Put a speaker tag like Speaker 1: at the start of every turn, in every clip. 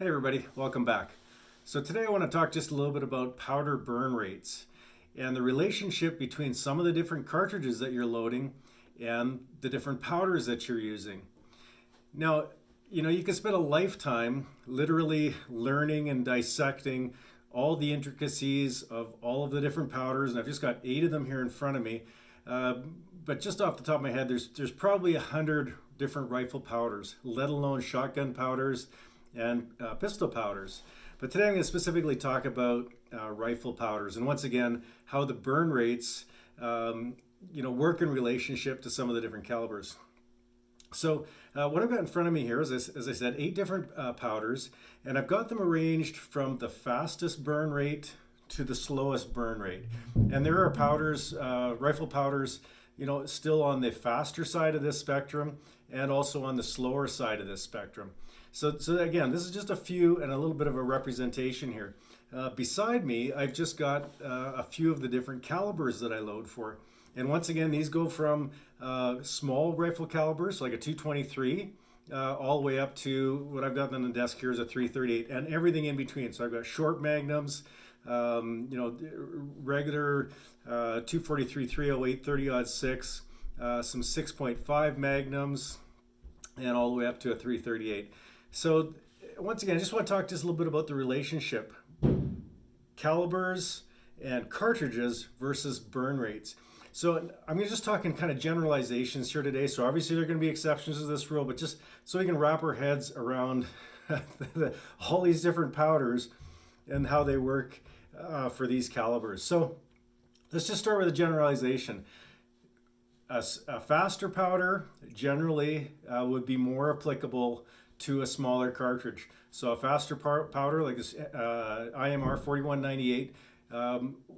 Speaker 1: Hey everybody, welcome back. So today I want to talk just a little bit about powder burn rates and the relationship between some of the different cartridges that you're loading and the different powders that you're using. Now, you can spend a lifetime literally learning and dissecting all the intricacies of all of the different powders, and I've just got 8 of them here in front of me. Uh, but just off the top of my head, there's probably 100 different rifle powders, let alone shotgun powders and pistol powders. But today I'm going to specifically talk about rifle powders, and once again, how the burn rates work in relationship to some of the different calibers. So what I've got in front of me here is, as I said, 8 different powders, and I've got them arranged from the fastest burn rate to the slowest burn rate. And there are powders, rifle powders, still on the faster side of this spectrum and also on the slower side of this spectrum. So again, this is just a few and a little bit of a representation here. Beside me, I've just got a few of the different calibers that I load for. And once again, these go from small rifle calibers, like a 223, all the way up to what I've got on the desk here is a 338, and everything in between. So I've got short magnums, regular 243, 308, 30-06, some 6.5 magnums, and all the way up to a 338. So once again, I just want to talk just a little bit about the relationship, calibers and cartridges versus burn rates. So I'm going to just talk in kind of generalizations here today. So obviously there are going to be exceptions to this rule, but just so we can wrap our heads around all these different powders and how they work for these calibers. So let's just start with a generalization. A faster powder generally would be more applicable to a smaller cartridge. So a faster powder like this IMR 4198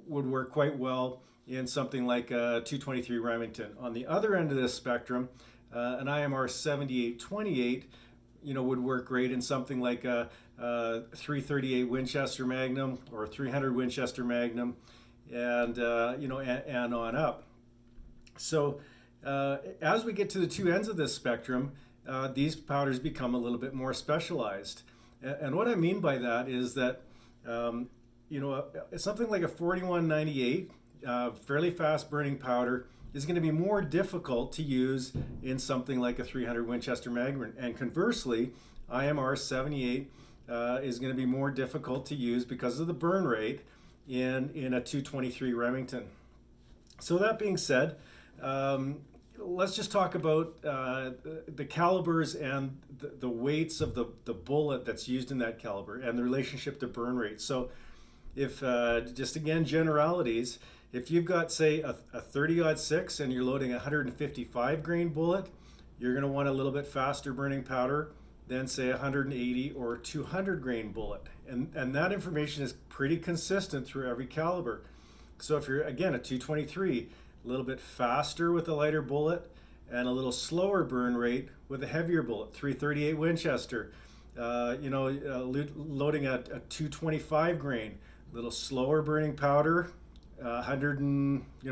Speaker 1: would work quite well in something like a 223 Remington. On the other end of this spectrum, an IMR 7828 would work great in something like a 338 Winchester Magnum or a 300 Winchester Magnum, and and on up. So as we get to the two ends of this spectrum, these powders become a little bit more specialized. And what I mean by that is that something like a 4198, fairly fast burning powder, is going to be more difficult to use in something like a 300 Winchester Magnum. And conversely, IMR 78 is going to be more difficult to use because of the burn rate in a 223 Remington. So that being said, let's just talk about the calibers and the weights of the bullet that's used in that caliber and the relationship to burn rate. So if, just again, generalities, if you've got, say, a 30-06 and you're loading a 155 grain bullet, you're going to want a little bit faster burning powder than, say, a 180 or 200 grain bullet. And that information is pretty consistent through every caliber. So if you're, again, a 223, a little bit faster with a lighter bullet and a little slower burn rate with a heavier bullet. 338 Winchester, loading a 225 grain, a little slower burning powder, 100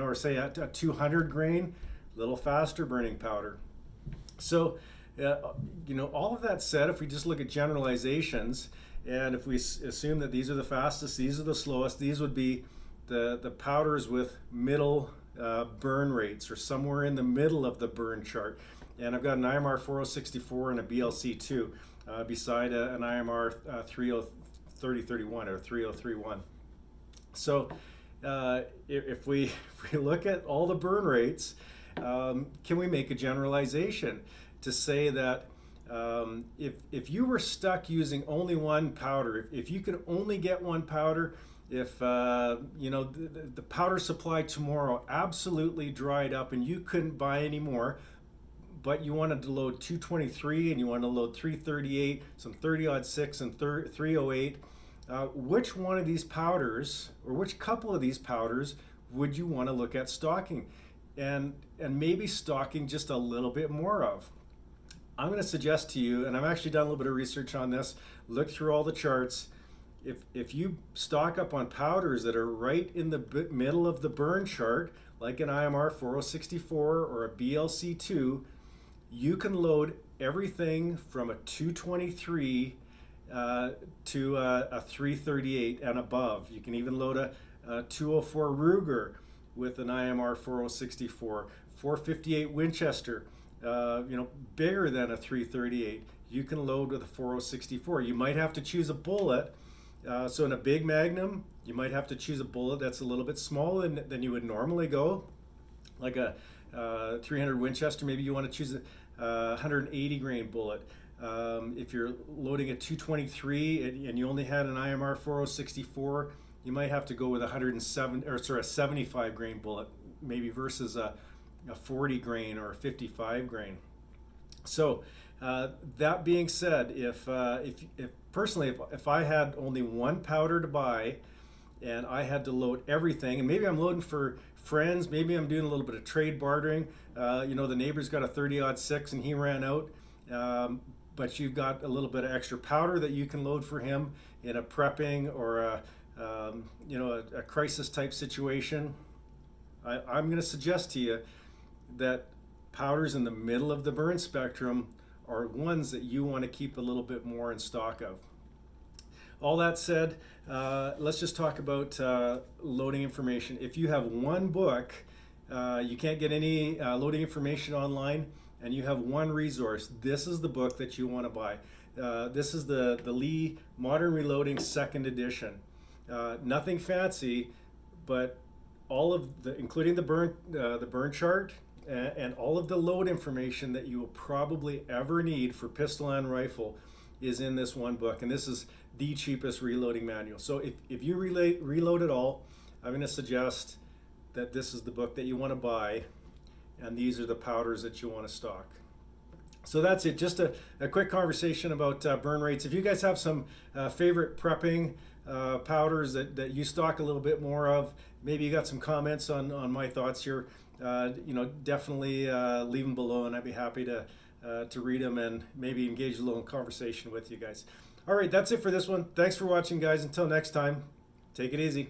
Speaker 1: or say a 200 grain, a little faster burning powder. So, all of that said, if we just look at generalizations, and if we assume that these are the fastest, these are the slowest, these would be the powders with middle burn rates, or somewhere in the middle of the burn chart. And I've got an IMR 4064 and a BLC2 beside an IMR 3031 or 3031. So if we look at all the burn rates, can we make a generalization to say that if you were stuck using only one powder, if you could only get one powder, if the powder supply tomorrow absolutely dried up and you couldn't buy any more, but you wanted to load 223 and you wanted to load 338, some 30-06 and 308, which one of these powders, or which couple of these powders, would you want to look at stocking and maybe stocking just a little bit more of? I'm going to suggest to you, and I've actually done a little bit of research on this, looked through all the charts. If you stock up on powders that are right in the middle of the burn chart, like an IMR 4064 or a BLC2, you can load everything from a 223 to a 338 and above. You can even load a 204 Ruger with an IMR 4064, 458 Winchester, bigger than a 338. You can load with a 4064. You might have to choose a bullet. So in a big Magnum, you might have to choose a bullet that's a little bit smaller than you would normally go, like a 300 Winchester. Maybe you want to choose a 180 grain bullet. If you're loading a 223 and you only had an IMR 4064, you might have to go with a 75 grain bullet, maybe versus a 40 grain or a 55 grain. So that being said, if personally, if I had only one powder to buy and I had to load everything, and maybe I'm loading for friends, maybe I'm doing a little bit of trade bartering. The neighbor's got a 30-06 and he ran out, but you've got a little bit of extra powder that you can load for him in a prepping or a crisis type situation. I'm going to suggest to you that powders in the middle of the burn spectrum are ones that you want to keep a little bit more in stock of. All that said, let's just talk about loading information. If you have one book, you can't get any loading information online, and you have one resource, this is the book that you want to buy. This is the Lee Modern Reloading 2nd edition. Nothing fancy, but all of including the burn chart and all of the load information that you will probably ever need for pistol and rifle is in this one book, and this is the cheapest reloading manual. So if you reload at all, I'm going to suggest that this is the book that you want to buy, and these are the powders that you want to stock. So that's it, just a quick conversation about burn rates. If you guys have some favorite prepping powders that you stock a little bit more of, maybe you got some comments on my thoughts here, definitely leave them below, and I'd be happy to read them and maybe engage a little conversation with you guys. All right, that's it for this one. Thanks for watching, guys. Until next time, take it easy.